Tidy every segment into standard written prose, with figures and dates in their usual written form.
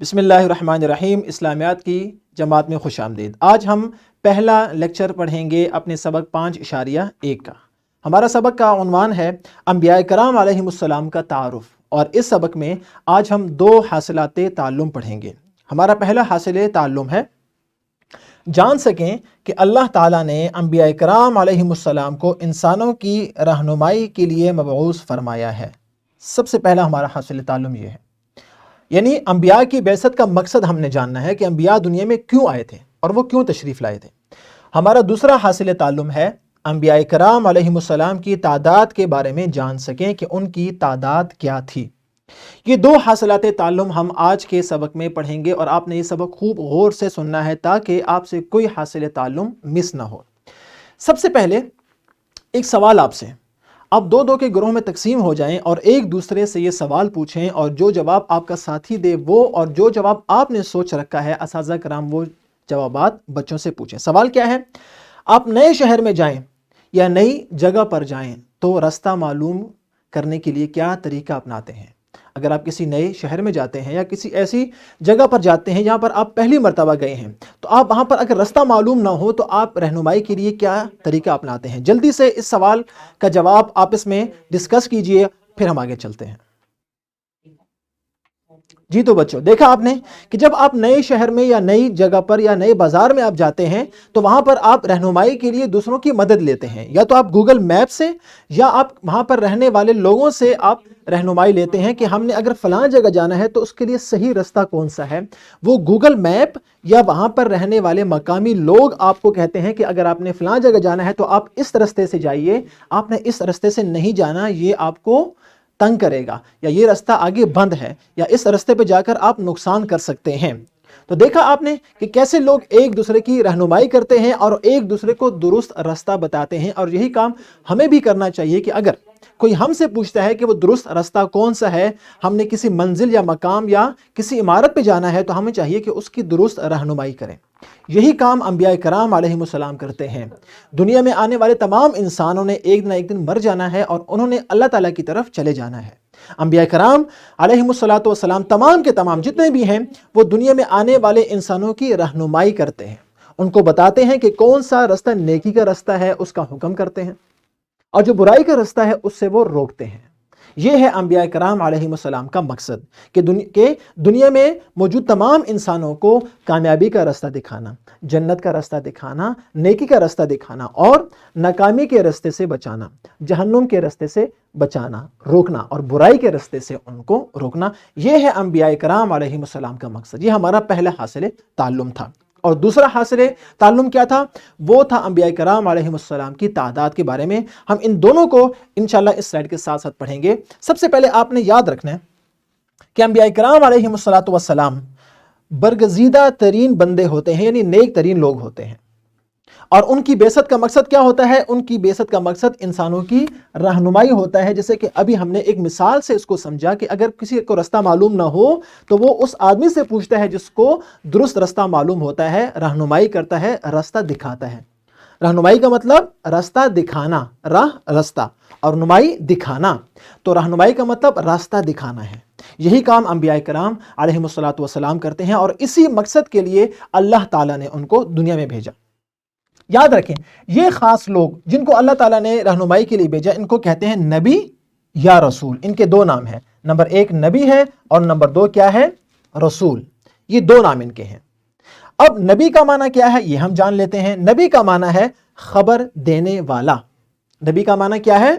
बिस्मिल्लाहिर्रहमानिर्रहीम। इस्लामियात की जमात में खुश आमदीद। आज हम पहला लेक्चर पढ़ेंगे अपने सबक 5.1 का। हमारा सबक का उन्वान है अंबिया कराम अलैहिमुस्सलाम का तारुफ, और इस सबक में आज हम 2 हासिलाते ताल्लुम पढ़ेंगे। हमारा पहला हासिल ताल्लुम है जान सकें कि अल्लाह ताला ने अंबिया कराम अलैहिमुस्सलाम को इंसानों की रहनुमाई के लिए मबऊस फरमाया है। सबसे पहला हमारा हासिल ताल्लुम ये है, यानी अंबिया की बेसत का मकसद हमने जानना है कि अंबिया दुनिया में क्यों आए थे और वो क्यों तशरीफ़ लाए थे। हमारा दूसरा हासिल ताल्लुम है अंबिया कराम अलैहिमुस्सलाम की तादाद के बारे में जान सकें कि उनकी तादाद क्या थी। ये 2 हासिलात ताल्लुम हम आज के सबक में पढ़ेंगे, और आपने ये सबक खूब गौर से सुनना है ताकि आपसे कोई हासिल ताल्लुम मिस ना हो। सबसे पहले एक सवाल आपसे, आप 2-2 के ग्रोह में तकसीम हो जाएं और एक दूसरे से ये सवाल पूछें, और जो जवाब आपका साथी दे वो, और जो जवाब आपने सोच रखा है असातिज़ा कराम वो जवाबात बच्चों से पूछें। सवाल क्या है, आप नए शहर में जाएं या नई जगह पर जाएं तो रास्ता मालूम करने के लिए क्या तरीका अपनाते हैं। अगर आप किसी नए शहर में जाते हैं या किसी ऐसी जगह पर जाते हैं जहाँ पर आप पहली मर्तबा गए हैं, तो आप वहाँ पर अगर रास्ता मालूम ना हो तो आप रहनुमाई के लिए क्या तरीका अपनाते हैं। जल्दी से इस सवाल का जवाब आप इसमें डिस्कस कीजिए, फिर हम आगे चलते हैं। जी तो बच्चों, देखा आपने कि जब आप नए शहर में या नई जगह पर या नए बाजार में आप जाते हैं तो वहां पर आप रहनुमाई के लिए दूसरों की मदद लेते हैं, या तो आप गूगल मैप से या आप वहां पर रहने वाले लोगों से आप रहनुमाई लेते हैं कि हमने अगर फलां जगह जाना है तो उसके लिए सही रास्ता कौन सा है। वो गूगल मैप या वहां पर रहने वाले मकामी लोग आपको कहते हैं कि अगर आपने फलां जगह जाना है तो आप इस रास्ते से जाइए, आपने इस रास्ते से नहीं जाना, ये आपको तंग करेगा, या ये रास्ता आगे बंद है, या इस रास्ते पे जाकर आप नुकसान कर सकते हैं। तो देखा आपने कि कैसे लोग एक दूसरे की रहनुमाई करते हैं और एक दूसरे को दुरुस्त रास्ता बताते हैं, और यही काम हमें भी करना चाहिए कि अगर कोई हमसे पूछता है कि वो दुरुस्त रास्ता कौन सा है, हमने किसी मंजिल या मकाम या किसी इमारत पे जाना है, तो हमें चाहिए कि उसकी दुरुस्त रहनुमाई करें। यही काम अंबिया कराम अलैहिमुस्सलाम करते हैं। दुनिया में आने वाले तमाम इंसानों ने एक ना एक दिन मर जाना है और उन्होंने अल्लाह ताला की तरफ चले जाना है। अंबिया कराम अलैहिमुस्सलातु वस्सलाम तमाम के तमाम जितने भी हैं वो दुनिया में आने वाले इंसानों की रहनुमाई करते हैं, उनको बताते हैं कि कौन सा रास्ता नेकी का रास्ता है उसका हुक्म करते हैं, और जो बुराई का रास्ता है उससे वो रोकते हैं। यह है अंबिया कराम अलैहिमुस्सलाम का मकसद कि दुनिया में मौजूद तमाम इंसानों को कामयाबी का रास्ता दिखाना, जन्नत का रास्ता दिखाना, नेकी का रास्ता दिखाना, और नाकामी के रास्ते से बचाना, जहन्नुम के रास्ते से बचाना, रोकना, और बुराई के रास्ते से उनको रोकना। यह है अंबिया कराम अलैहिमुस्सलाम का मकसद। यह हमारा पहला हासिल ताल्लुम था। और दूसरा हासिल ताल्लुम क्या था, वो था अंबिया कराम अलैहिमुस्सलाम की तादाद के बारे में। हम इन दोनों को इंशाल्लाह इस स्लाइड के साथ साथ पढ़ेंगे। सबसे पहले आपने याद रखना है कि अंबिया कराम अलैहिमुस्सलातु वस्सलाम बरगजीदा तरीन बंदे होते हैं, यानी नेक तरीन लोग होते हैं, और उनकी बेसत का मकसद क्या होता है, उनकी बेसत का मकसद इंसानों की रहनुमाई होता है। जैसे कि अभी हमने एक मिसाल से इसको समझा कि अगर किसी को रास्ता मालूम ना हो तो वो उस आदमी से पूछता है जिसको दुरुस्त रास्ता मालूम होता है, रहनुमाई करता है, रास्ता दिखाता है। रहनुमाई का मतलब रास्ता दिखाना, रास्ता, और नुमाई दिखाना। तो रहनुमाई का मतलब रास्ता दिखाना है। यही काम अंबिया कराम अलैहिमुस्सलातु वस्सलाम करते हैं, और इसी मकसद के लिए अल्लाह ताला ने उनको दुनिया में भेजा। याद रखें, ये खास लोग जिनको अल्लाह ताला ने रहनुमाई के लिए भेजा, इनको कहते हैं नबी या रसूल। इनके 2 नाम हैं, नंबर 1 नबी है और नंबर 2 क्या है, रसूल। ये 2 नाम इनके हैं। अब नबी का माना क्या है ये हम जान लेते हैं। नबी का माना है खबर देने वाला। नबी का माना क्या है,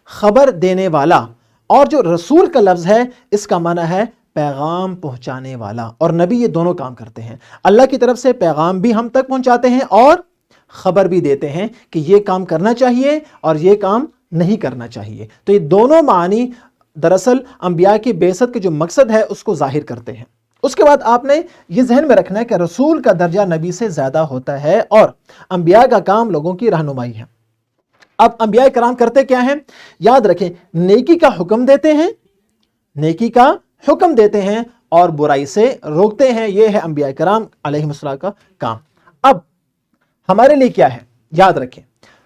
खबर देने वाला। और जो रसूल का लफ्ज है इसका माना है पैगाम पहुंचाने वाला। और नबी ये दोनों काम करते हैं, अल्लाह की तरफ से पैगाम भी हम तक पहुंचाते हैं और खबर भी देते हैं कि ये काम करना चाहिए और ये काम नहीं करना चाहिए। तो ये दोनों मानी दरअसल अंबिया की बेसत के जो मकसद है उसको जाहिर करते हैं। उसके बाद आपने ये जहन में रखना है कि रसूल का दर्जा नबी से ज्यादा होता है और अंबिया का काम लोगों की रहनुमाई है। अब अंबिया कराम करते क्या हैं, याद रखें, नेकी का हुक्म देते हैं, नेकी का हुक्म देते हैं और बुराई से रोकते हैं। यह है अंबिया कराम अलैहिस्सलाम का काम। अब हमारे लिए क्या है, याद रखें,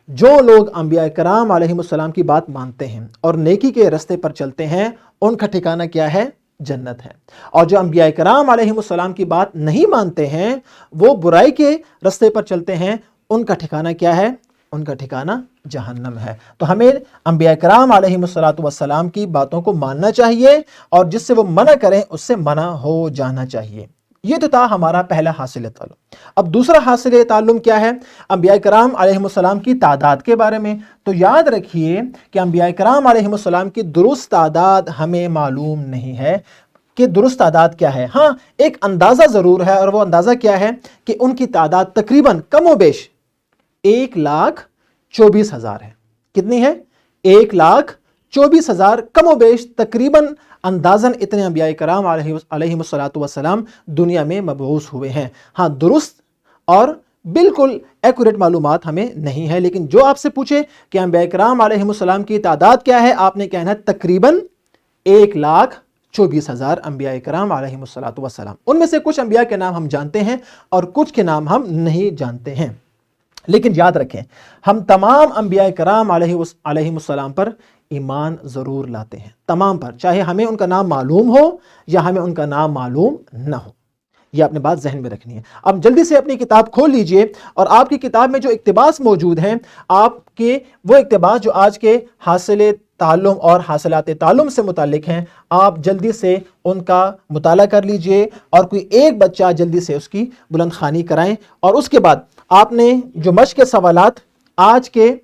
जो लोग अंबिया कराम अलैहिस्सलाम की बात मानते हैं और नेकी के रास्ते पर चलते हैं, उनका ठिकाना क्या है, जन्नत है। और जो अंबिया कराम अलैहिमुस्सलाम की बात नहीं मानते हैं, वो बुराई के रास्ते पर चलते हैं, उनका ठिकाना क्या है? उनका ठिकाना जहन्नम है। तो हमें अंबिया कराम अलैहिमुस्सलातु वस्सलाम की बातों को मानना चाहिए और जिससे वो मना करें उससे मना हो जाना चाहिए। ये तो था हमारा पहला हासिल ताल्लुम। अब दूसरा हासिल ताल्लुम क्या है? अंबिया कराम अलैहिमुस्सलाम की तादाद के बारे में। तो याद रखिए कि अंबिया कराम अलैहिमुस्सलाम की दुरुस्त तादाद हमें मालूम नहीं है कि दुरुस्त तादाद क्या है। हाँ, एक अंदाज़ा ज़रूर है, और वो अंदाज़ा क्या है कि उनकी तादाद तकरीबन कमोबेश 1,24,000 है। कितनी है? 1,24,000 कमोबेश तकरीबन अंदाज़न इतने अंबिया कराम अलैहिमुस्सलातु वस्सलाम दुनिया में मबऊस हुए हैं। हाँ, दुरुस्त और बिल्कुल एक्यूरेट मालूमात हमें नहीं है, लेकिन जो आपसे पूछे कि अंबिया कराम अलैहिमुस्सलाम की तादाद क्या है, आपने कहना है तकरीबन 1,24,000 अंबिया कराम अलैहिमुस्सलातु वस्सलाम। उनमें से कुछ अंबिया के नाम हम जानते हैं और कुछ के नाम हम नहीं जानते हैं। लेकिन याद रखें, हम तमाम अंबिया कराम अलैहिमुस्सलाम पर ईमान ज़रूर लाते हैं, तमाम पर, चाहे हमें उनका नाम मालूम हो या हमें उनका नाम मालूम ना हो। ये आपने बात जहन में रखनी है। अब जल्दी से अपनी किताब खोल लीजिए और आपकी किताब में जो इक्तिबास मौजूद हैं, आपके वो इक्तिबास जो आज के हासिल ताल्लुम और हासिलात ताल्लुम से मुताल्लिक हैं, आप जल्दी से उनका मुताला कर लीजिए और कोई एक बच्चा जल्दी से उसकी बुलंद खानी कराएं। और उसके बाद आपने जो मश्क के सवालात आज के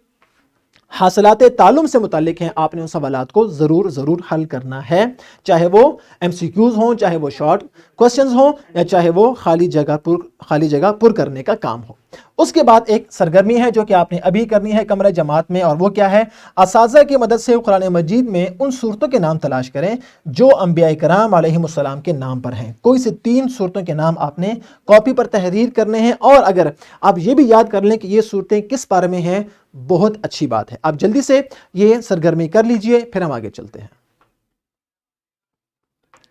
हासिलात ताल्लुम से मुताल्लिक हैं, आपने उन सवालात को ज़रूर हल करना है, चाहे वो MCQs हों, चाहे वो शॉर्ट क्वेश्चंस हों, या चाहे वो खाली जगह पुर करने का काम हो। उसके बाद एक सरगर्मी है जो कि आपने अभी करनी है कमरे जमात में, और वो क्या है? असातिज़ा की मदद से कुरान मजीद में उन सूरतों के नाम तलाश करें जो अंबिया कराम अलैहिमुस्सलाम के नाम पर हैं। कोई से 3 सूरतों के नाम आपने कॉपी पर तहरीर करने हैं, और अगर आप ये भी याद कर लें कि ये सूरतें किस पारे में हैं, बहुत अच्छी बात है। आप जल्दी से ये सरगर्मी कर लीजिए, फिर हम आगे चलते हैं।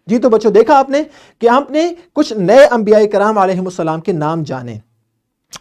जी तो बच्चों, देखा आपने कि आपने कुछ नए अंबिया कराम अलैहिमुस्सलाम के नाम जाने,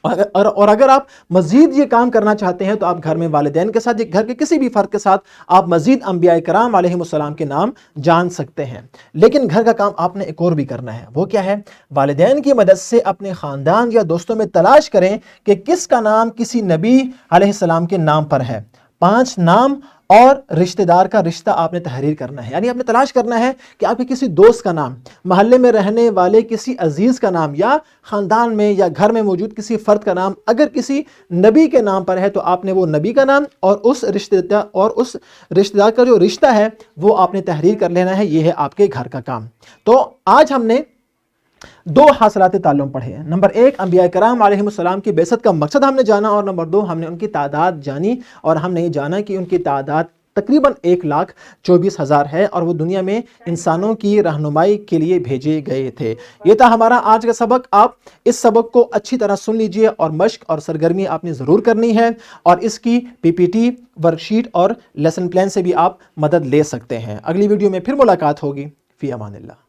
और अगर आप मजीद ये काम करना चाहते हैं तो आप घर में वालिदैन के साथ, घर के किसी भी फर्द के साथ आप मजीद अंबिया कराम अलैहिमुस्सलाम के नाम जान सकते हैं। लेकिन घर का काम आपने एक और भी करना है, वो क्या है? वालिदैन की मदद से अपने ख़ानदान या दोस्तों में तलाश करें कि किसका नाम किसी नबी अलैहिस्सलाम के नाम पर है। 5 नाम और रिश्तेदार का रिश्ता आपने तहरीर करना है, यानी आपने तलाश करना है कि आपके किसी दोस्त का नाम, महल्ले में रहने वाले किसी अजीज़ का नाम, या ख़ानदान में या घर में मौजूद किसी फ़र्द का नाम अगर किसी नबी के नाम पर है तो आपने वो नबी का नाम और उस रिश्तेदार का जो रिश्ता है वो आपने तहरीर कर लेना है। ये है आपके घर का काम। तो आज हमने 2 हासिलात ताल्लुम पढ़े हैं। नंबर 1, अंबिया कराम अलैहिमुस्सलाम की बेसत का मकसद हमने जाना, और नंबर 2, हमने उनकी तादाद जानी, और हमने ये जाना कि उनकी तादाद तकरीबन 1,24,000 है और वो दुनिया में इंसानों की रहनुमाई के लिए भेजे गए थे। ये था हमारा आज का सबक। आप इस सबक को अच्छी तरह सुन लीजिए और मश्क और सरगर्मी आपने ज़रूर करनी है, और इसकी PPT, वर्कशीट और लेसन प्लान से भी आप मदद ले सकते हैं। अगली वीडियो में फिर मुलाकात होगी। फ़ी अमानिल्लाह।